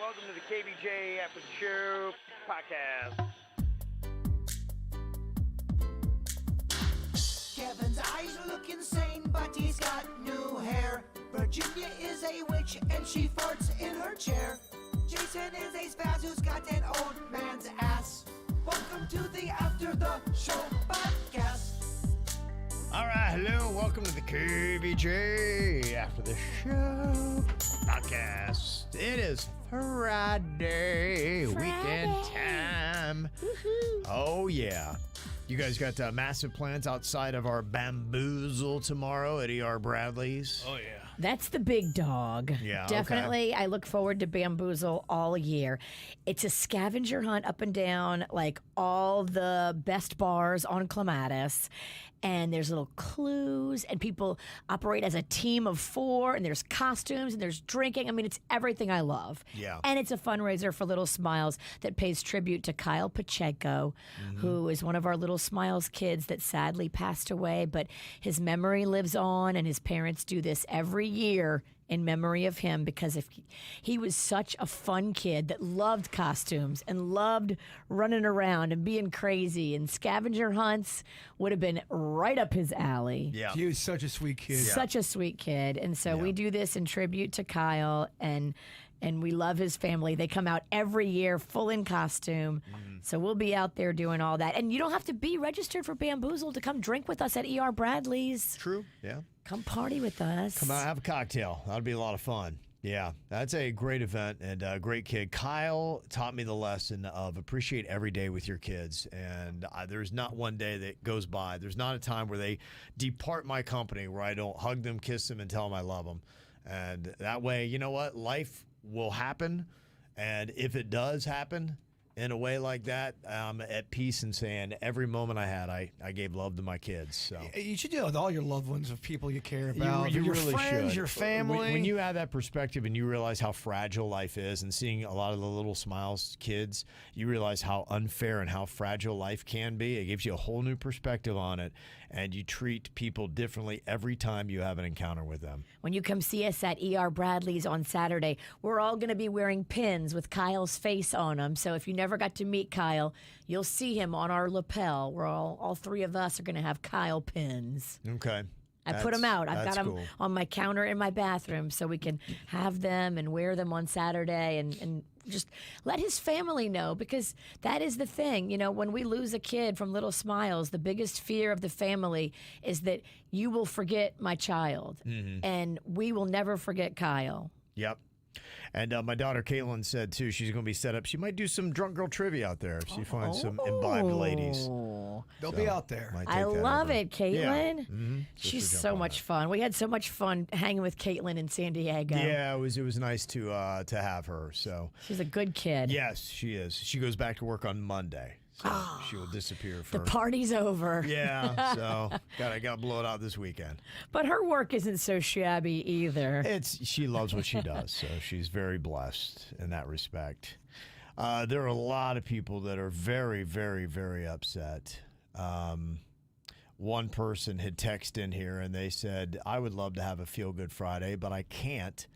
welcome to the KVJ After the Show podcast. Kevin's eyes look insane, but he's got new hair. Virginia is a witch, and she farts in her chair. Jason is a spaz who's got an old man's ass. Welcome to the After the Show podcast. All right, hello, welcome to the KVJ After the Show podcast. It is Friday, weekend time. Woo-hoo. Oh, yeah. You guys got massive plans outside of our Bamboozle tomorrow at E.R. Bradley's? Oh, yeah. That's the big dog. Yeah, definitely. Okay. I look forward to Bamboozle all year. It's a scavenger hunt up and down, like all the best bars on Clematis. And there's little clues, and people operate as a team of 4, and there's costumes, and there's drinking. I mean, it's everything I love. Yeah. And it's a fundraiser for Little Smiles that pays tribute to Kyle Pacheco, who is one of our Little Smiles kids that sadly passed away, but his memory lives on, and his parents do this every year in memory of him because if he was such a fun kid that loved costumes and loved running around and being crazy, and scavenger hunts would have been right up his alley. Yeah. He was such a sweet kid. Such a sweet kid. And so we do this in tribute to Kyle, and we love his family. They come out every year full in costume. So we'll be out there doing all that. And you don't have to be registered for Bamboozle to come drink with us at E.R. Bradley's. True, yeah. Come party with us. Come out, have a cocktail. That'll be a lot of fun. Yeah, that's a great event and a great kid. Kyle taught me the lesson of appreciate every day with your kids. And there's not one day that goes by. There's not a time where they depart my company where I don't hug them, kiss them, and tell them I love them. And that way, you know what? Life will happen. And if it does happen in a way like that, I'm at peace and saying every moment I had, I gave love to my kids. So You should do it with all your loved ones, of people you care about. You your really friends, should. your family. When you have that perspective and you realize how fragile life is, and seeing a lot of the Little Smiles kids, you realize how unfair and how fragile life can be. It gives you a whole new perspective on it, and you treat people differently every time you have an encounter with them. When you come see us at E.R. Bradley's on Saturday, we're all going to be wearing pins with Kyle's face on them. So if you never got to meet Kyle, you'll see him on our lapel. We're all 3 of us are going to have Kyle pins. Okay. I put them out. I've got them cool. on my counter in my bathroom so we can have them and wear them on Saturday and just let his family know, because that is the thing. You know, when we lose a kid from Little Smiles, the biggest fear of the family is that you will forget my child, and we will never forget Kyle. Yep. And my daughter Caitlin said, too, she's going to be set up. She might do some drunk girl trivia out there if she finds some imbibed ladies. They'll be out there. I love it, Caitlin. Yeah. She's so much fun. We had so much fun hanging with Caitlin in San Diego. Yeah, it was nice to have her. So She's a good kid. yes, she is. She goes back to work on Monday, so she will disappear for The party's over. Yeah, so gotta blow it out this weekend. But her work isn't so shabby either. She loves what she does, so she's very blessed in that respect. There are a lot of people that are very, very, very upset. One person had texted in here and they said, I would love to have a Feel Good Friday, but I can't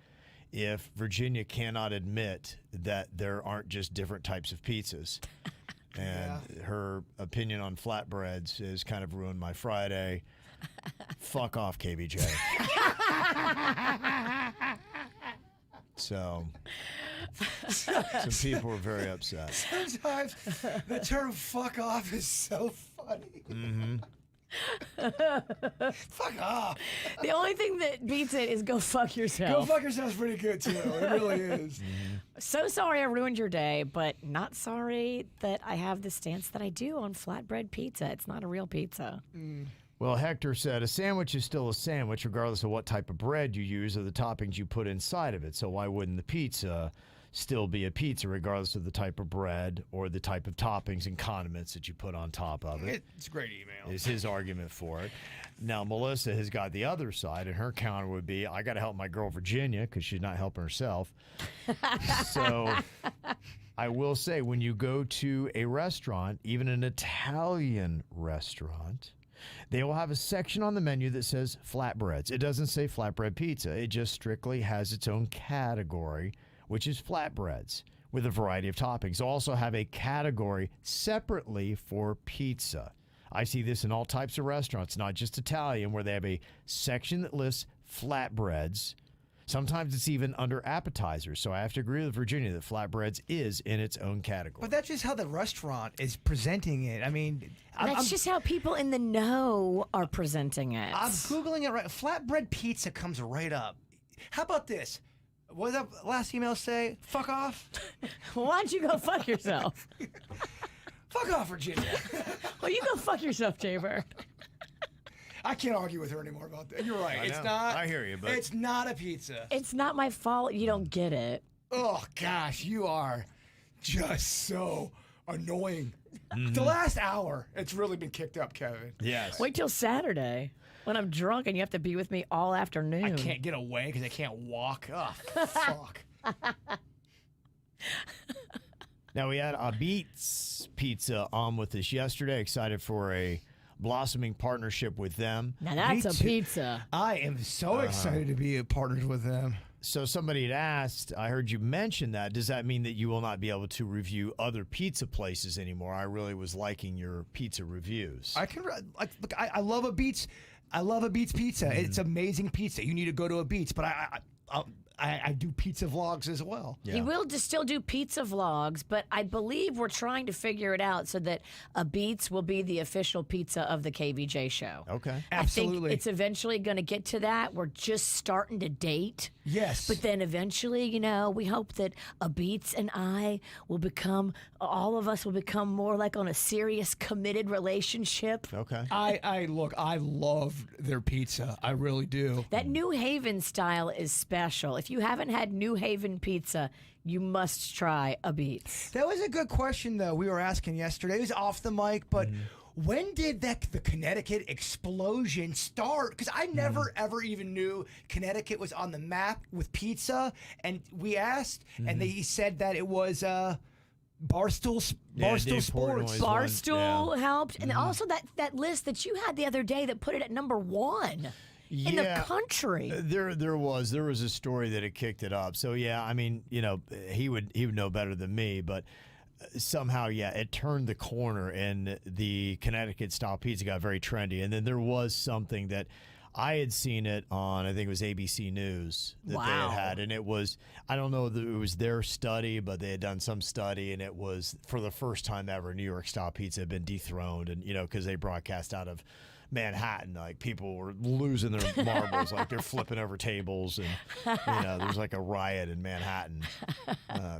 if Virginia cannot admit that there aren't just different types of pizzas. And her opinion on flatbreads has kind of ruined my Friday. Fuck off, KVJ. So, some people were very upset. Sometimes the term fuck off is so funny. Fuck off. The only thing that beats it is go fuck Go yourself. fuck yourself's pretty good, too. It really is. So sorry I ruined your day, but not sorry that I have the stance that I do on flatbread pizza. It's not a real pizza. Well, Hector said, a sandwich is still a sandwich regardless of what type of bread you use or the toppings you put inside of it. So why wouldn't the pizza still be a pizza regardless of the type of bread or the type of toppings and condiments that you put on top of it? It's a great email. Is his argument for it. Now, Melissa has got the other side, and her counter would be, I got to help my girl Virginia because she's not helping herself. So I will say, when you go to a restaurant, even an Italian restaurant, they will have a section on the menu that says flatbreads. It doesn't say flatbread pizza. It just strictly has its own category which is flatbreads with a variety of toppings. They'll also have a category separately for pizza. I see this in all types of restaurants, not just Italian, where they have a section that lists flatbreads. Sometimes it's even under appetizers. So I have to agree with Virginia that flatbreads is in its own category. But that's just how the restaurant is presenting it. I mean, That's just how people in the know are presenting it. I'm Googling it right. Flatbread pizza comes right up. How about this? What did that last email say? Fuck off? Why don't you go fuck yourself? Fuck off, Virginia. Well, you go fuck yourself, Jaybird. I can't argue with her anymore about that. You're right. I It's know. not. I hear you, but It's not a pizza. It's not my fault you don't get it. Oh, gosh, you are just so annoying. The last hour, it's really been kicked up, Kevin. yes. Wait till Saturday when I'm drunk and you have to be with me all afternoon. I can't get away because I can't walk. Oh, fuck. Now, we had a Beats Pizza on with us yesterday. Excited for a blossoming partnership with them. Now that's Me a too. pizza. I am so excited to be partnered with them. So somebody had asked, I heard you mention that. Does that mean that you will not be able to review other pizza places anymore? I really was liking your pizza reviews. I can look. I love a Beats. I love a Beats pizza. It's amazing pizza. You need to go to a Beats, but I do pizza vlogs as well. Yeah. He will just still do pizza vlogs, but I believe we're trying to figure it out so that a Beats will be the official pizza of the KVJ show. Okay. I Absolutely. think it's eventually going to get to that. We're just starting to date. Yes. But then eventually, you know, we hope that a Beats and I will become, all of us will become more like on a serious, committed relationship. Okay. I look. I love their pizza. I really do. That New Haven style is special. If you haven't had New Haven pizza, you must try a Beats. That was a good question, though. We were asking yesterday. It was off the mic, but when did the Connecticut explosion start? Because I never ever even knew Connecticut was on the map with pizza. And we asked, and they said that it was Barstool Dave Sports. Portnoy is one. Barstool helped, and also that list that you had the other day that put it at number 1 in the country. There was a story that it kicked it up. So yeah, I mean, you know, he would know better than me, but somehow, yeah, it turned the corner and the Connecticut style pizza got very trendy. And then there was something that I had seen it on, I think it was ABC News that they had, and it was, I don't know that it was their study, but they had done some study, and it was for the first time ever New York style pizza had been dethroned, and you know, because they broadcast out of Manhattan, like people were losing their marbles, like they're flipping over tables, and you know, there's like a riot in Manhattan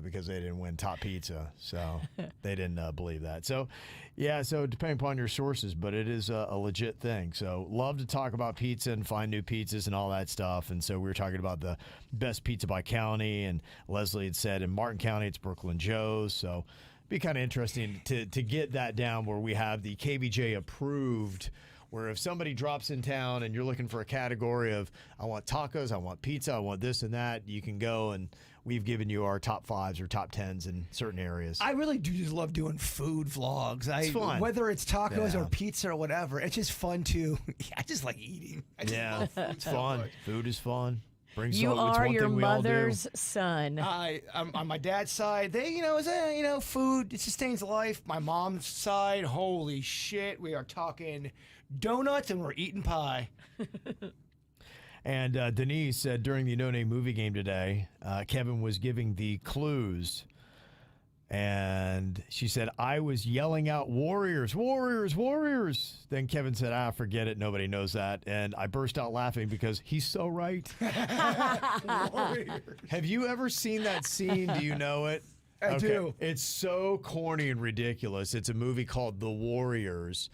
because they didn't win top pizza, so they didn't believe that. So yeah, so depending upon your sources, but it is a legit thing. So love to talk about pizza and find new pizzas and all that stuff. And so we were talking about the best pizza by county, and Leslie had said in Martin County it's Brooklyn Joe's. So be kind of interesting to get that down where we have the KVJ approved, where if somebody drops in town and you're looking for a category of, I want tacos, I want pizza, I want this and that, you can go, and we've given you our top 5s or top 10s in certain areas. I really do just love doing food vlogs. It's fun. Whether it's tacos Yeah. or pizza or whatever, it's just fun to. I just like eating. I just Yeah, love food it's so fun. much. Food is fun. Brings You it's are one your thing we all do. mother's son. On my dad's side, they, food, it sustains life. My mom's side, holy shit, we are talking donuts and we're eating pie. And Denise said during the No Name movie game today, Kevin was giving the clues. And she said, I was yelling out, Warriors, Warriors, Warriors. Then Kevin said, forget it. Nobody knows that. And I burst out laughing because he's so right. Have you ever seen that scene? Do you know it? I do. It's so corny and ridiculous. It's a movie called The Warriors.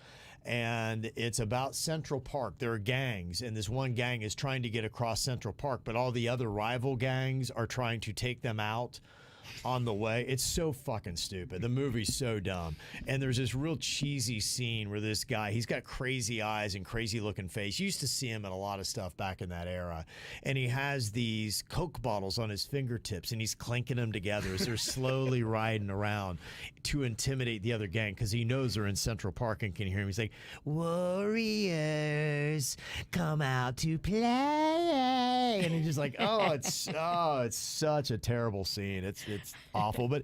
And it's about Central Park. There are gangs, and this one gang is trying to get across Central Park, but all the other rival gangs are trying to take them out on the way. It's so fucking stupid. The movie's so dumb. And there's this real cheesy scene where this guy, he's got crazy eyes and crazy looking face. You used to see him in a lot of stuff back in that era. And he has these Coke bottles on his fingertips and he's clinking them together as they're slowly riding around to intimidate the other gang because he knows they're in Central Park and can hear him. He's like, "Warriors, come out to play." And he's just like, it's such a terrible scene. It's awful, but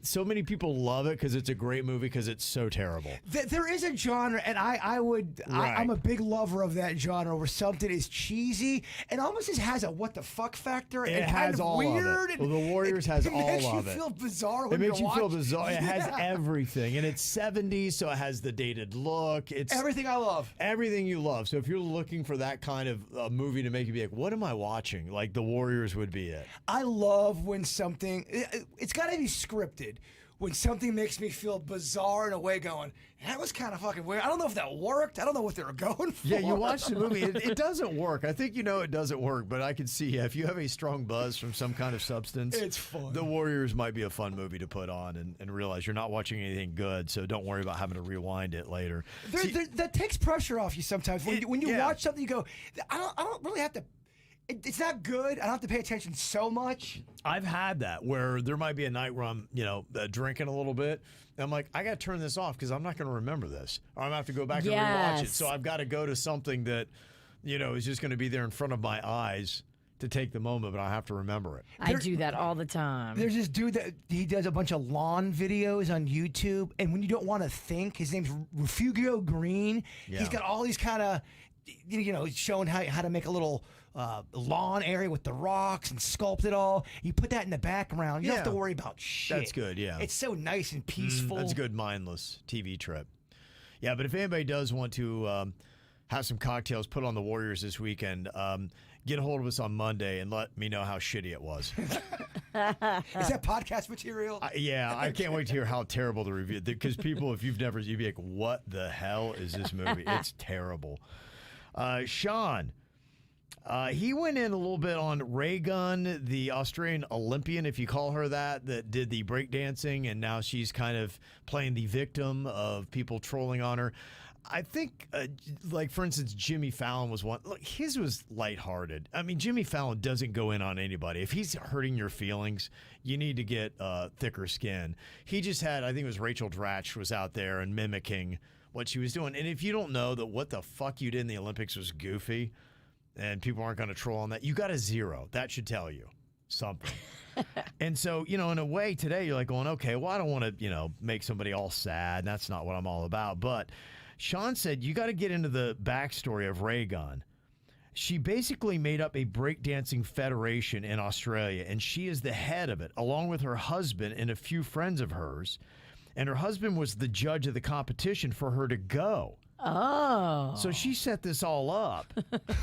so many people love it because it's a great movie because it's so terrible. There is a genre, and I'm a big lover of that genre where something is cheesy and almost just has a what the fuck factor. It and has kind of all weird. of it. Well, The Warriors has all of it. It makes you feel bizarre when it makes you feel watching. bizarre. It has everything, and it's 70s, so it has the dated look. It's everything I love. Everything you love. So if you're looking for that kind of movie to make you be like, what am I watching? Like The Warriors would be it. I love when something, it's got to be scripted. When something makes me feel bizarre in a way going, that was kind of fucking weird. I don't know if that worked. I don't know what they were going for. Yeah, you watch the movie. It doesn't work. I think you know it doesn't work, but I can see if you have a strong buzz from some kind of substance, it's fun. The Warriors might be a fun movie to put on and realize you're not watching anything good, so don't worry about having to rewind it later. That takes pressure off you sometimes. When you watch something, you go, I don't really have to. It's not good. I don't have to pay attention so much. I've had that where there might be a night where I'm, drinking a little bit. And I'm like, I got to turn this off because I'm not going to remember this. Or I'm going to have to go back and rewatch it. So I've got to go to something that, is just going to be there in front of my eyes to take the moment, but I have to remember it. I do that all the time. There's this dude that he does a bunch of lawn videos on YouTube. And when you don't want to think, his name's Refugio Green. Yeah. He's got all these kind of, showing how to make a little lawn area with the rocks and sculpt it all. You put that in the background. You don't have to worry about shit. That's good, yeah. It's so nice and peaceful. That's a good mindless TV trip. Yeah, but if anybody does want to have some cocktails put on the Warriors this weekend, get a hold of us on Monday and let me know how shitty it was. Is that podcast material? I can't wait to hear how terrible the review. Because people, if you'd be like, what the hell is this movie? It's terrible. Sean, he went in a little bit on Raygunn, the Australian Olympian, if you call her that did the breakdancing, and now she's kind of playing the victim of people trolling on her. I think, for instance, Jimmy Fallon was one. Look, his was lighthearted. I mean, Jimmy Fallon doesn't go in on anybody. If he's hurting your feelings, you need to get thicker skin. He just had, I think it was Rachel Dratch was out there and mimicking what she was doing. And if you don't know that what the fuck you did in the Olympics was goofy and people aren't going to troll on that, you got a 0. That should tell you something. And so, in a way today you're like going, okay, well, I don't want to, make somebody all sad. That's not what I'm all about. But Sean said, you got to get into the backstory of Raygunn. She basically made up a breakdancing federation in Australia, and she is the head of it, along with her husband and a few friends of hers. And her husband was the judge of the competition for her to go. Oh. So she set this all up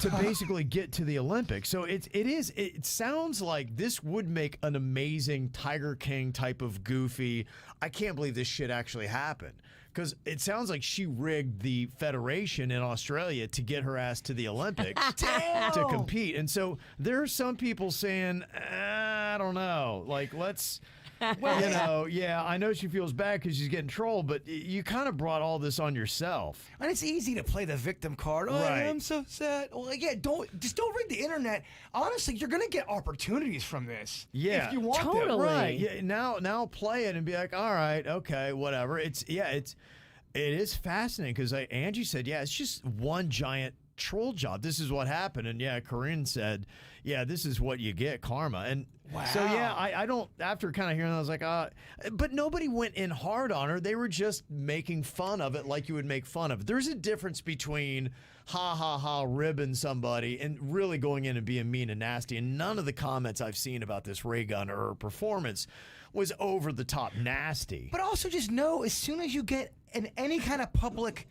to basically get to the Olympics. So it sounds like this would make an amazing Tiger King type of goofy, I can't believe this shit actually happened. Because it sounds like she rigged the federation in Australia to get her ass to the Olympics to compete. And so there are some people saying, I don't know, let's... Well, I know she feels bad because she's getting trolled, but you kind of brought all this on yourself. And it's easy to play the victim card. Oh, right. I'm so sad. Well, don't read the internet. Honestly, you're gonna get opportunities from this. Yeah, if you want them. totally. Right. Yeah. Now play it and be like, all right, okay, whatever. It is fascinating because Angie said, it's just one giant troll job. This is what happened, and Corinne said, this is what you get, karma. And wow. So I don't. After kind of hearing that, I was like, but nobody went in hard on her. They were just making fun of it, like you would make fun of it. There's a difference between ha ha ha ribbing somebody and really going in and being mean and nasty. And none of the comments I've seen about this Raygunn or her performance was over the top nasty. But also just know, as soon as you get in any kind of public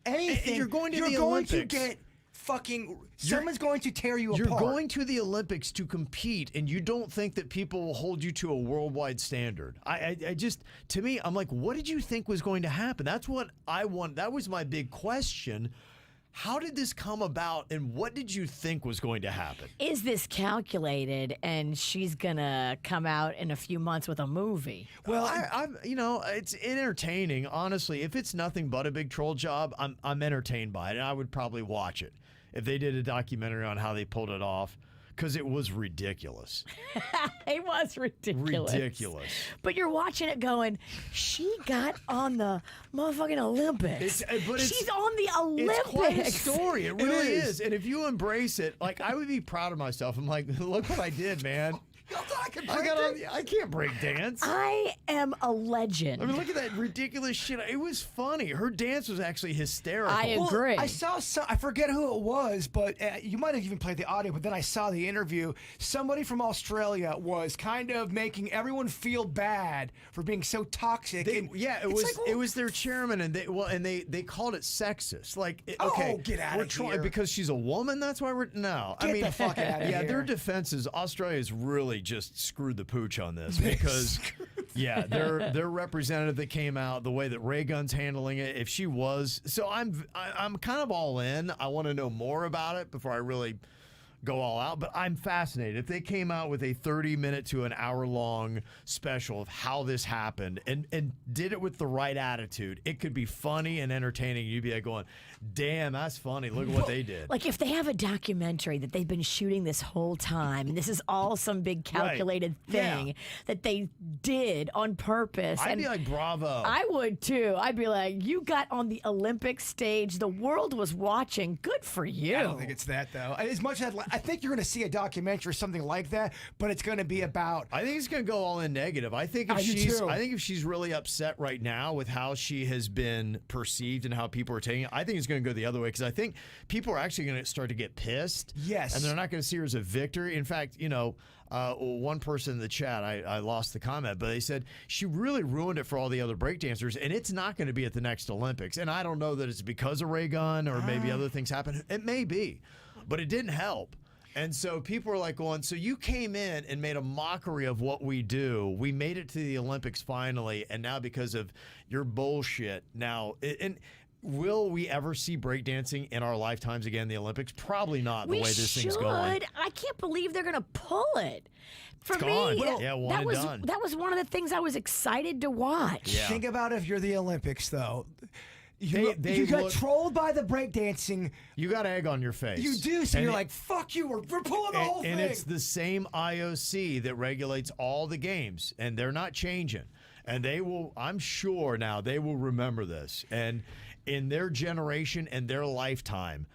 anything, you're going to you're the going to Olympics. get fucking. Someone's going to tear you You're apart. going to the Olympics to compete, and you don't think that people will hold you to a worldwide standard. I just, to me, I'm like, what did you think was going to happen? That's what I want. That was my big question. How did this come about, and what did you think was going to happen? Is this calculated and she's going to come out in a few months with a movie? Well, I'm it's entertaining. Honestly, if it's nothing but a big troll job, I'm entertained by it, and I would probably watch it if they did a documentary on how they pulled it off. Because it was ridiculous. It was ridiculous. Ridiculous. But you're watching it going, she got on the motherfucking Olympics. She's on the Olympics. It's quite a story. It really is. And if you embrace it, like, I would be proud of myself. I'm like, look what I did, man. I can't break dance. I am a legend. I mean, look at that ridiculous shit. It was funny. Her dance was actually hysterical. I agree. I saw I forget who it was, but you might have even played the audio, but then I saw the interview. Somebody from Australia was kind of making everyone feel bad for being so toxic. It was their chairman, and they called it sexist. Like, get out of here. Because she's a woman, that's why we're, no. Get the fuck out of here. Yeah, their defense is Australia's really just screwed the pooch on this because their representative that came out, the way that Raygunn's handling it, if she was, so I'm kind of all in. I want to know more about it before I really go all out, but I'm fascinated. If they came out with a 30-minute to an hour-long special of how this happened and did it with the right attitude, it could be funny and entertaining. You'd be like going, damn, that's funny. Look at what they did. Like, if they have a documentary that they've been shooting this whole time, and this is all some big calculated thing that they did on purpose. I'd be like, bravo. I would too. I'd be like, you got on the Olympic stage. The world was watching. Good for you. I don't think it's that, though. As much as I think you're going to see a documentary or something like that, but it's going to be about. I think it's going to go all in negative. I think if she's really upset right now with how she has been perceived and how people are taking it, I think it's going to go the other way, because I think people are actually going to start to get pissed. Yes. And they're not going to see her as a victory. In fact, one person in the chat, I lost the comment, but they said she really ruined it for all the other breakdancers, and it's not going to be at the next Olympics. And I don't know that it's because of Raygunn or maybe other things happen. It may be, but it didn't help. And so people are like going, so you came in and made a mockery of what we do. We made it to the Olympics finally, and now because of your bullshit, will we ever see breakdancing in our lifetimes again in the Olympics? Probably not, the way this thing's going. I can't believe they're going to pull it. For It's me, gone. One and done. That was one of the things I was excited to watch. Yeah. Think about if you're the Olympics, though. You got trolled by the breakdancing. You got egg on your face. You do, so you're like, fuck you, we're pulling the whole thing. And it's the same IOC that regulates all the games, and they're not changing. And they will, I'm sure now, they will remember this. And in their generation and their lifetime,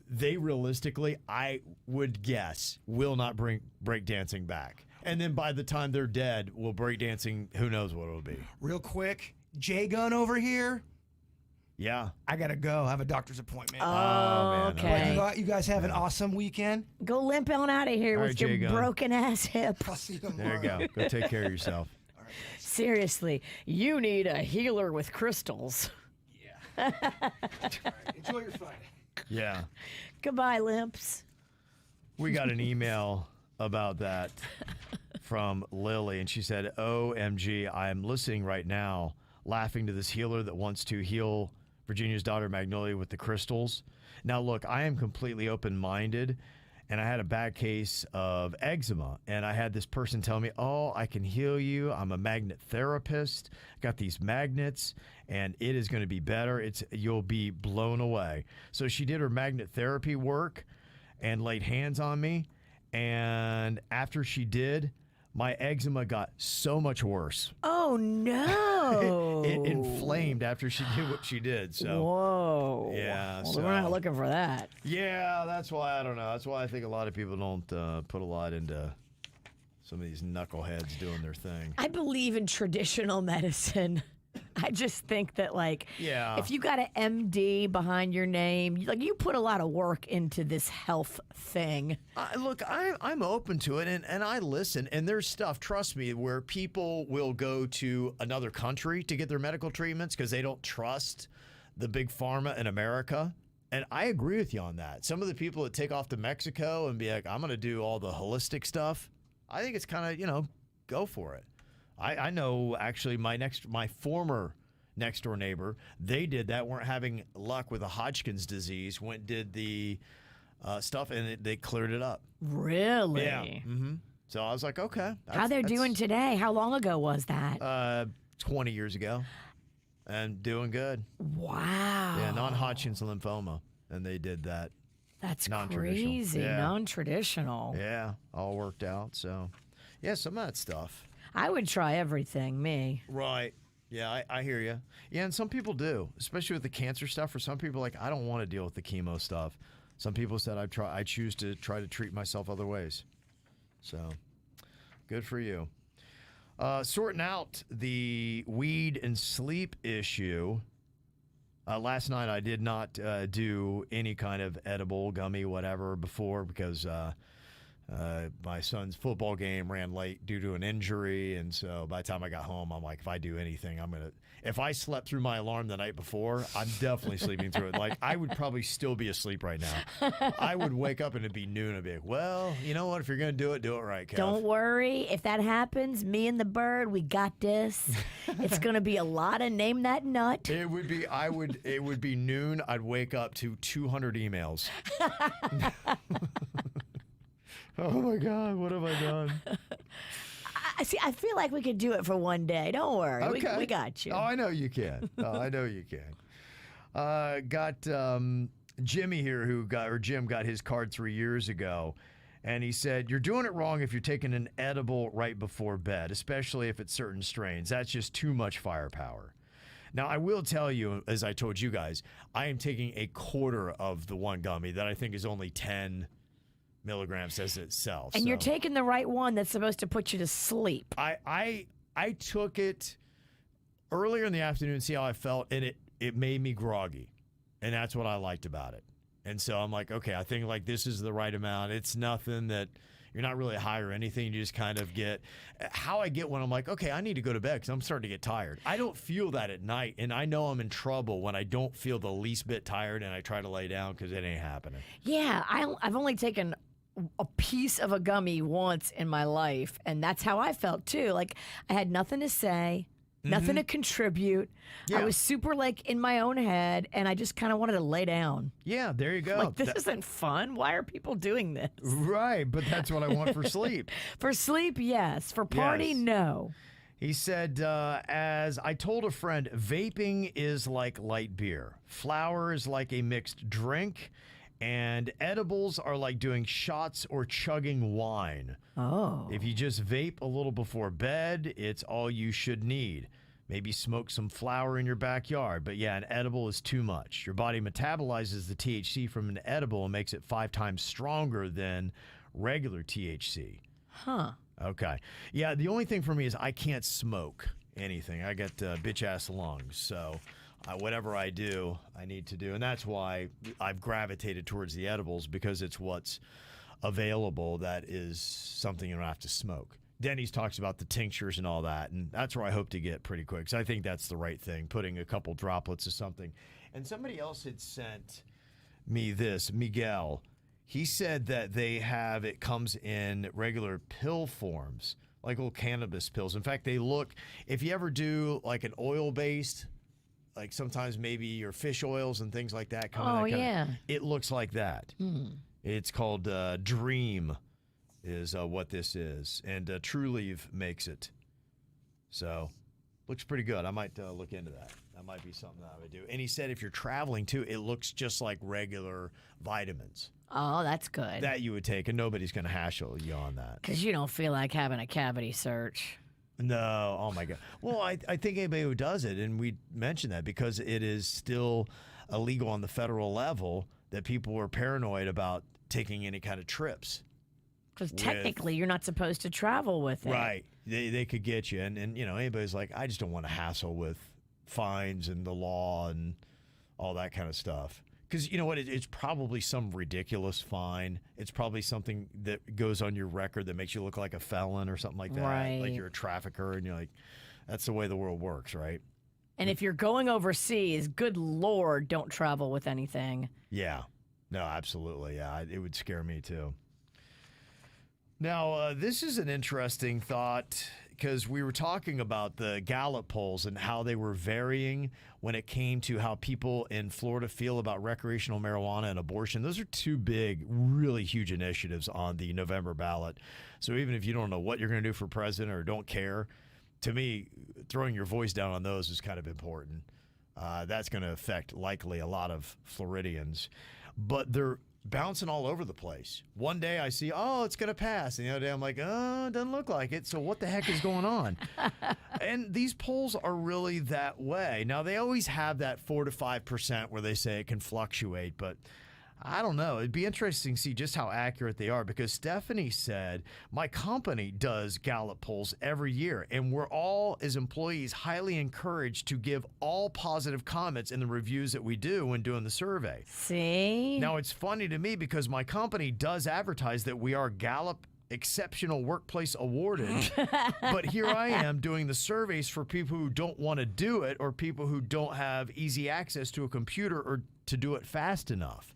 they realistically, I would guess, will not bring breakdancing back. And then by the time they're dead, will breakdancing, who knows what it'll be. Real quick, J-Gun over here. Yeah. I got to go. I have a doctor's appointment. Oh, man. Okay. You guys have an awesome weekend. Go limp on out of here All with right, your J-Gun. broken ass hip. I'll see you There tomorrow. you go. Go take care of yourself. Seriously, you need a healer with crystals. Enjoy your Friday. Yeah. Goodbye, limps. We got an email about that from Lily, and she said, OMG, I'm listening right now, laughing to this healer that wants to heal Virginia's daughter Magnolia with the crystals. Now, look, I am completely open-minded, and I had a bad case of eczema, and I had this person tell me, oh, I can heal you. I'm a magnet therapist. Got these magnets, and it is going to be better. You'll be blown away. So she did her magnet therapy work and laid hands on me, and after she did, my eczema got so much worse. Oh, no. It inflamed after she did what she did. So, whoa. yeah. Well, so, we're not looking for that. yeah, that's why I don't know. That's why I think a lot of people don't put a lot into some of these knuckleheads doing their thing. I believe in traditional medicine. I just think that, like, if you got an MD behind your name, you put a lot of work into this health thing. Look, I'm open to it, and I listen, and there's stuff, trust me, where people will go to another country to get their medical treatments because they don't trust the big pharma in America. And I agree with you on that. Some of the people that take off to Mexico and be like, I'm going to do all the holistic stuff, I think it's kind of, go for it. I know actually my former next door neighbor, they did that, weren't having luck with the Hodgkin's disease, went and did the stuff, and they cleared it up. Really? Yeah. Mm-hmm. So I was like, okay. How they're doing today? How long ago was that? 20 years ago, and doing good. Wow. Yeah, non-Hodgkin's lymphoma, and they did that. That's Non-traditional. crazy. Yeah. Non-traditional. Yeah, all worked out. So, yeah, some of that stuff. I would try everything, me. Right. Yeah, I hear you. Yeah, and some people do, especially with the cancer stuff. For some people, like, I don't want to deal with the chemo stuff. Some people said I choose to try to treat myself other ways. So, good for you. Sorting out the weed and sleep issue. Last night I did not do any kind of edible, gummy, whatever before because my son's football game ran late due to an injury. And so by the time I got home, I'm like, if I do anything, if I slept through my alarm the night before, I'm definitely sleeping through it. Like, I would probably still be asleep right now. I would wake up and it'd be noon. I'd be like, well, you know what? If you're going to do it right, Kev. Don't worry. If that happens, me and the bird, we got this. It's going to be a lot of name that nut. It would be noon. I'd wake up to 200 emails. Oh my God, what have I done? I feel like we could do it for one day. Don't worry. Okay. We got you. Oh, I know you can. I know you can. Got Jimmy here Jim got his card 3 years ago. And he said, you're doing it wrong if you're taking an edible right before bed, especially if it's certain strains. That's just too much firepower. Now, I will tell you, as I told you guys, I am taking a quarter of the one gummy that I think is only 10 milligrams as itself. And you're taking the right one that's supposed to put you to sleep. I took it earlier in the afternoon, see how I felt, and it made me groggy. And that's what I liked about it. And so I'm like, okay, I think like this is the right amount. It's nothing that you're not really high or anything. You just kind of get how I get when I'm like, okay, I need to go to bed because I'm starting to get tired. I don't feel that at night. And I know I'm in trouble when I don't feel the least bit tired and I try to lay down because it ain't happening. Yeah, I've only taken a piece of a gummy once in my life, and that's how I felt too. Like, I had nothing to say, nothing to contribute. Yeah. I was super like in my own head, and I just kind of wanted to lay down. Yeah, there you go. Like, this isn't fun. Why are people doing this? Right, but that's what I want for sleep. For sleep, yes. For party, Yes. no. He said, as I told a friend, vaping is like light beer. Flour is like a mixed drink. And edibles are like doing shots or chugging wine. Oh. If you just vape a little before bed, it's all you should need. Maybe smoke some flower in your backyard. But yeah, an edible is too much. Your body metabolizes the THC from an edible and makes it 5 times stronger than regular THC. Huh. Okay. Yeah, the only thing for me is I can't smoke anything. I got bitch-ass lungs, so whatever I do, I need to do. And that's why I've gravitated towards the edibles, because it's what's available that is something you don't have to smoke. Denny's talks about the tinctures and all that, and that's where I hope to get pretty quick, because I think that's the right thing, putting a couple droplets of something. And somebody else had sent me this, Miguel. He said that it comes in regular pill forms, like little cannabis pills. In fact, they look, if you ever do like an oil-based, like sometimes maybe your fish oils and things like that. It looks like that. It's called Dream is what this is. And True Leave makes it. So looks pretty good. I might look into that. That might be something that I would do. And he said if you're traveling too, it looks just like regular vitamins. Oh, that's good. That you would take, and nobody's going to hassle you on that. Because you don't feel like having a cavity search. No, oh my God. Well, I think anybody who does it, and we mentioned that because it is still illegal on the federal level, that people were paranoid about taking any kind of trips. Because technically you're not supposed to travel with it. Right. They could get you. And you know, anybody's like, I just don't want to hassle with fines and the law and all that kind of stuff. Because you know what? It's probably some ridiculous fine. It's probably something that goes on your record that makes you look like a felon or something like that. Right. Like you're a trafficker and you're like, that's the way the world works, right? And if you're going overseas, good Lord, don't travel with anything. Yeah. No, absolutely. Yeah, it would scare me too. Now, this is an interesting thought because we were talking about the Gallup polls and how they were varying when it came to how people in Florida feel about recreational marijuana and abortion. Those are two big, really huge initiatives on the November ballot. So even if you don't know what you're going to do for president or don't care, to me, throwing your voice down on those is kind of important. That's going to affect likely a lot of Floridians. But they're bouncing all over the place. One day I see, oh, it's going to pass. And the other day I'm like, oh, it doesn't look like it. So what the heck is going on? And these polls are really that way. Now, they always have that 4 to 5% where they say it can fluctuate, but I don't know. It'd be interesting to see just how accurate they are because Stephanie said, my company does Gallup polls every year, and we're all, as employees, highly encouraged to give all positive comments in the reviews that we do when doing the survey. See? Now, it's funny to me because my company does advertise that we are Gallup Exceptional Workplace Awarded, but here I am doing the surveys for people who don't want to do it or people who don't have easy access to a computer or to do it fast enough.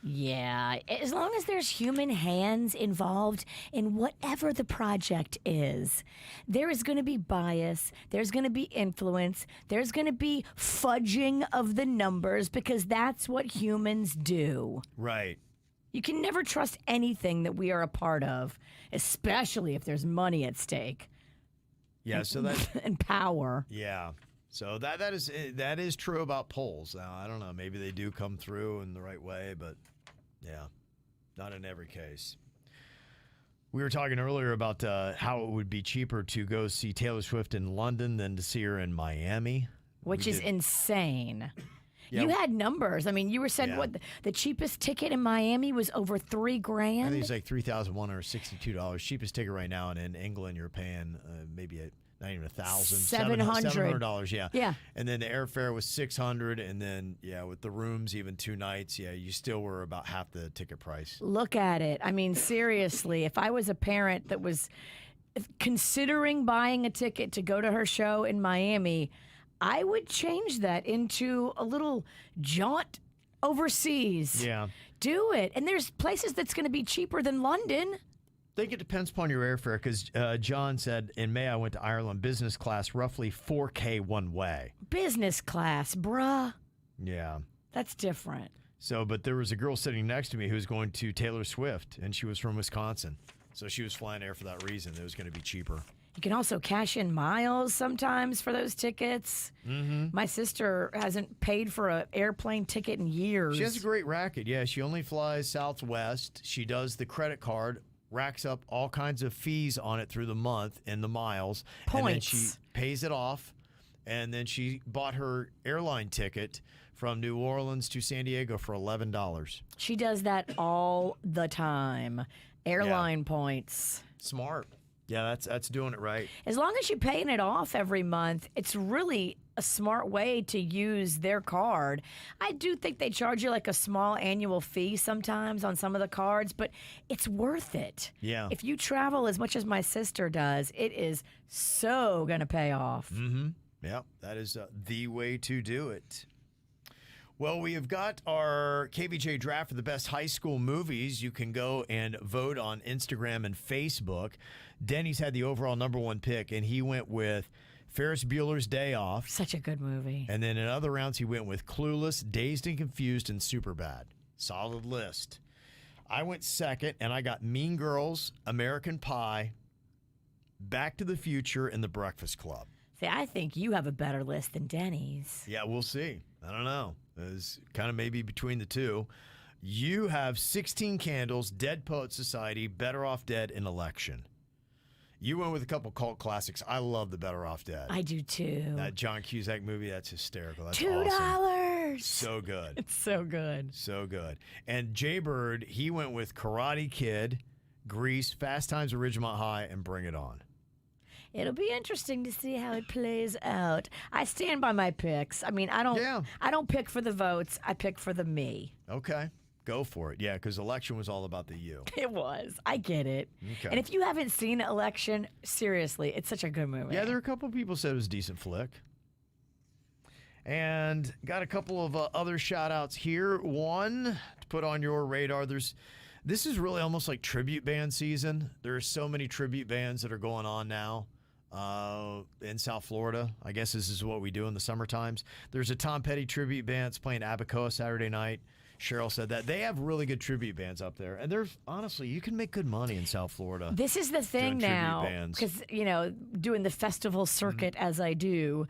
Yeah, as long as there's human hands involved in whatever the project is, there is going to be bias, there's going to be influence, there's going to be fudging of the numbers because that's what humans do. Right. You can never trust anything that we are a part of, especially if there's money at stake. Yeah, so that and power. yeah. So that is true about polls. Now, I don't know, maybe they do come through in the right way, but yeah, not in every case. We were talking earlier about how it would be cheaper to go see Taylor Swift in London than to see her in Miami. Which is insane. Yeah. You had numbers. I mean, you were saying what the cheapest ticket in Miami was over $3,000. I think it's like $3,162. Cheapest ticket right now, and in England you're paying maybe not even $1,000, $700. Yeah, yeah. And then the airfare was $600, and then with the rooms, even 2 nights, you still were about half the ticket price. Look at it. I mean, seriously, if I was a parent that was considering buying a ticket to go to her show in Miami, I would change that into a little jaunt overseas. Yeah. Do it. And there's places that's going to be cheaper than London. I think it depends upon your airfare because John said in May I went to Ireland business class, roughly $4,000 one way. Business class, bruh. Yeah. That's different. So, but there was a girl sitting next to me who was going to Taylor Swift, and she was from Wisconsin. So she was flying there for that reason. It was going to be cheaper. You can also cash in miles sometimes for those tickets. Mm-hmm. My sister hasn't paid for an airplane ticket in years. She has a great racket. Yeah, she only flies Southwest. She does the credit card, racks up all kinds of fees on it through the month in the miles. Points. And then she pays it off. And then she bought her airline ticket from New Orleans to San Diego for $11. She does that all the time. Airline points. Smart. Yeah, that's doing it right. As long as you're paying it off every month, it's really a smart way to use their card. I do think they charge you like a small annual fee sometimes on some of the cards, but it's worth it. Yeah. If you travel as much as my sister does, it is so going to pay off. Mm-hmm. Yeah, that is the way to do it. Well, we have got our KVJ draft for the best high school movies. You can go and vote on Instagram and Facebook. Denny's had the overall #1 pick, and he went with Ferris Bueller's Day Off. Such a good movie. And then in other rounds, he went with Clueless, Dazed and Confused, and Superbad. Solid list. I went second, and I got Mean Girls, American Pie, Back to the Future, and The Breakfast Club. See, I think you have a better list than Denny's. Yeah, we'll see. I don't know. It's kind of maybe between the two. You have 16 Candles, Dead Poet Society, Better Off Dead, and Election. You went with a couple cult classics. I love the Better Off Dead. I do too. That John Cusack movie, that's hysterical. That's $2. awesome. So good. It's so good. So good. And Jay Bird, he went with Karate Kid, Grease, Fast Times at Ridgemont High, and Bring It On. It'll be interesting to see how it plays out. I stand by my picks. I mean, I don't pick for the votes. I pick for the me. Okay. Go for it. Yeah, because Election was all about the you. It was. I get it. Okay. And if you haven't seen Election, seriously, it's such a good movie. Yeah, there are a couple people said it was a decent flick. And got a couple of other shout-outs here. One, to put on your radar, this is really almost like tribute band season. There are so many tribute bands that are going on now in South Florida. I guess this is what we do in the summer times. There's a Tom Petty tribute band that's playing Abacoa Saturday night. Cheryl said that. They have really good tribute bands up there. And there's, honestly, you can make good money in South Florida. This is the thing now, because, doing the festival circuit as I do,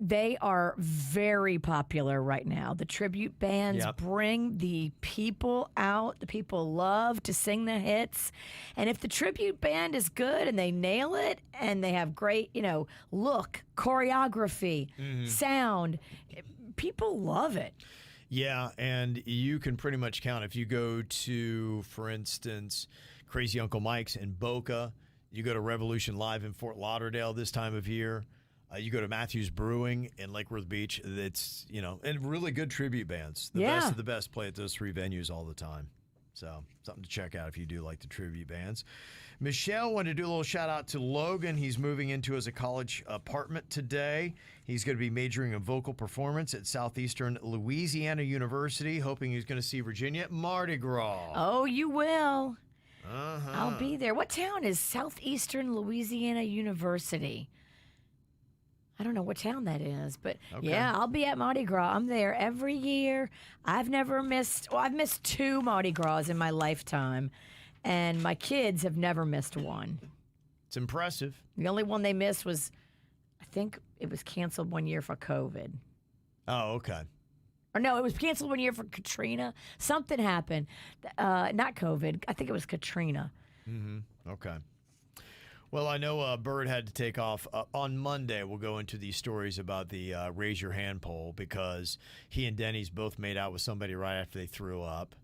they are very popular right now. The tribute bands bring the people out. The people love to sing the hits. And if the tribute band is good and they nail it and they have great, look, choreography, sound, people love it. Yeah, and you can pretty much count. If you go to, for instance, Crazy Uncle Mike's in Boca, you go to Revolution Live in Fort Lauderdale this time of year, you go to Matthews Brewing in Lake Worth Beach, it's, and really good tribute bands. The best of the best play at those three venues all the time. So something to check out if you do like the tribute bands. Michelle wanted to do a little shout out to Logan. He's moving into his college apartment today. He's going to be majoring in vocal performance at Southeastern Louisiana University, hoping he's going to see Virginia at Mardi Gras. Oh, you will. I'll be there. What town is Southeastern Louisiana University? I don't know what town that is, but yeah, I'll be at Mardi Gras. I'm there every year. I've missed 2 Mardi Gras in my lifetime, and my kids have never missed one. It's impressive. The only one they missed was, I think it was canceled one year for COVID. Oh, okay. Or no, it was canceled one year for Katrina. Something happened. Not COVID. I think it was Katrina. Okay. Well, I know Bird had to take off. On Monday, we'll go into these stories about the Raise Your Hand poll because he and Denny's both made out with somebody right after they threw up.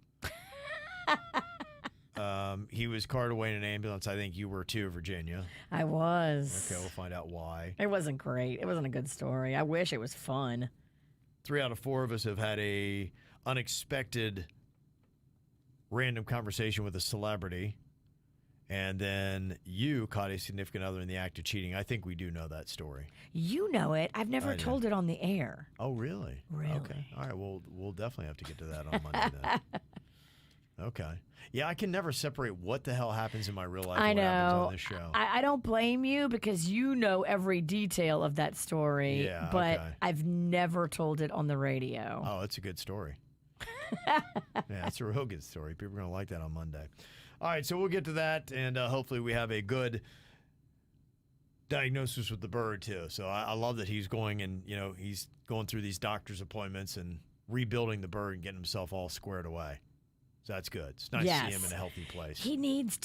He was carted away in an ambulance. I think you were too, Virginia. I was. Okay, we'll find out why. It wasn't great. It wasn't a good story. I wish it was fun. 3 out of 4 of us have had a unexpected random conversation with a celebrity. And then you caught a significant other in the act of cheating. I think we do know that story. You know it. I've never told it on the air. Oh, really? Really? Okay. All right. Well, we'll definitely have to get to that on Monday then. Okay. Yeah, I can never separate what the hell happens in my real life and what happens on this show. I don't blame you because you know every detail of that story. Yeah, but I've never told it on the radio. Oh, it's a good story. Yeah, it's a real good story. People are going to like that on Monday. All right, so we'll get to that, and hopefully we have a good diagnosis with the bird, too. So I love that he's going and, he's going through these doctor's appointments and rebuilding the bird and getting himself all squared away. So that's good. It's nice to see him in a healthy place. He needs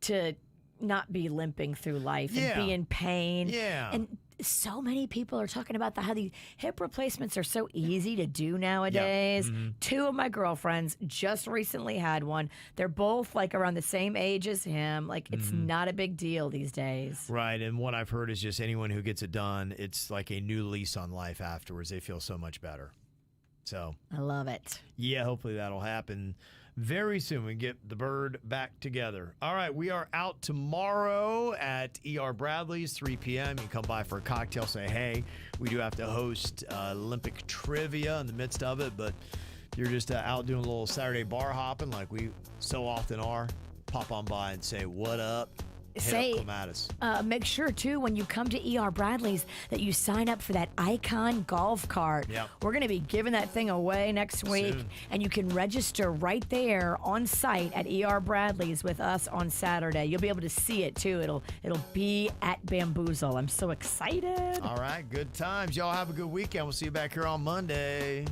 to not be limping through life and be in pain. Yeah. And so many people are talking about how the hip replacements are so easy to do nowadays. Yeah. 2 of my girlfriends just recently had one. They're both like around the same age as him. Like it's not a big deal these days. Right. And what I've heard is just anyone who gets it done, it's like a new lease on life afterwards. They feel so much better. So I love it. Yeah, hopefully that'll happen very soon. We get the bird back together. All right, we are out tomorrow at E.R. Bradley's, 3 p.m. You can come by for a cocktail, say hey. We do have to host Olympic trivia in the midst of it, but if you're just out doing a little Saturday bar hopping like we so often are, pop on by and say what up. Say, Clematis. Make sure, too, when you come to E.R. Bradley's that you sign up for that Icon golf cart. Yep. We're going to be giving that thing away next week, and you can register right there on site at E.R. Bradley's with us on Saturday. You'll be able to see it, too. It'll be at Bamboozle. I'm so excited. All right, good times. Y'all have a good weekend. We'll see you back here on Monday.